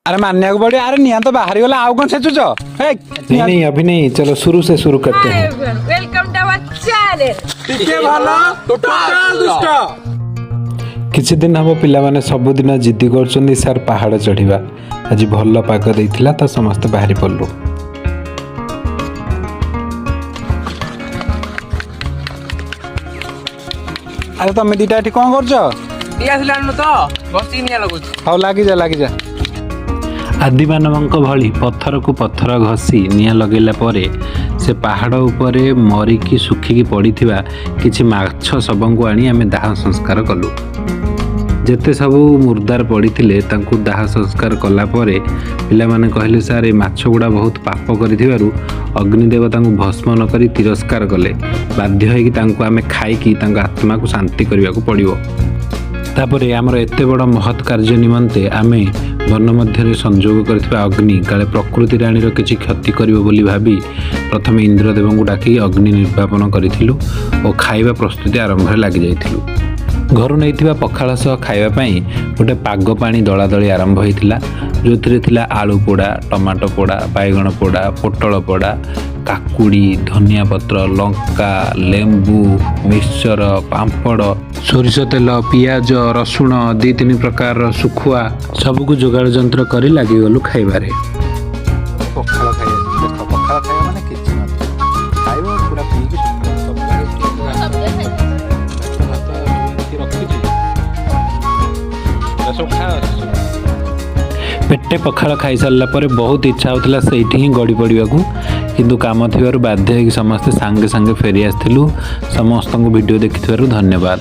अरे मानने को पड़े। अरे निया तो बाहर गला आउ कौन सेचुच? नहीं अभी नहीं, चलो शुरू से शुरू करते हैं। Welcome to our channel. टिके भाला टोटल दुष्ट। किछि दिन हम पिला माने सब दिन जिद्दी करछन्दी सर पहाड़ चढ़िबा। आज भल पाग देइथिला त समस्त बाहरी पड़लु। अरे तुम दीटा एठी कोन करछ? दिया सिलानु तो बसी निया लगुछ। हाउ लागी जा। आदि मानवଙ୍କ भଳି पत्थरକୁ पत्थर घसी निया लगेला परे से पहाड़ उपरे मरिकी सुखिकी पड़िथिबा किछि माछ सबंकु आनी आमे दाह संस्कार कलु। जेते सब मुर्दार पड़िथिले तांकु दाह संस्कार कला परे पिला माने कहले सार ए माछ गुडा बहुत पाप करिथिबारु अग्नि देवतांकु भस्म न करी तिरस्कार कले। बाध्य होई कि तांकु आमे खाइकी तांका आत्मा को शांति करिवाकु पड़िबो। तापरे आमर एते बड़ महत् कार्य निमंते आमे वन मध्य संजोग करथिबा अग्नि काले प्रकृति राणीर किछि क्षति करिवो बोली भाबी प्रथम इंद्रदेवंकु डाकी अग्नि निर्वापन करिथिलु और खाइबा प्रस्तुति आरंभ लागि जाइथिलु। घर नैथिबा पखाळ सह खाइबा पई गोटे पाग पानी दला दली आरंभ होइथिला, जोथिरे थिला आलू पोड़ा, टमाटो पोड़ा, बैगण पोड़ा, पोटल पोड़ा, काकुड़ी, धनिया पत्र, लंका, लेंबू, मिक्सचर, पांपड़, सोरिष तेल, पियाज, रसुण, 2-3 प्रकार सुखुआ सबको जोगाड़ जंत्र करी लागि गलु खाइबारे। पखाल खाइ देखो पखाल खाइ माने किछि न खाइबो पूरा पीकी सब पेटे पखाल खाई सारा पर बहुत इच्छा होता से ही गड़ी पड़ा किंतु काम थी बाध्य समस्ते सांगे सांगे फेरी आसलु। समस्त वीडियो देखि धन्यवाद।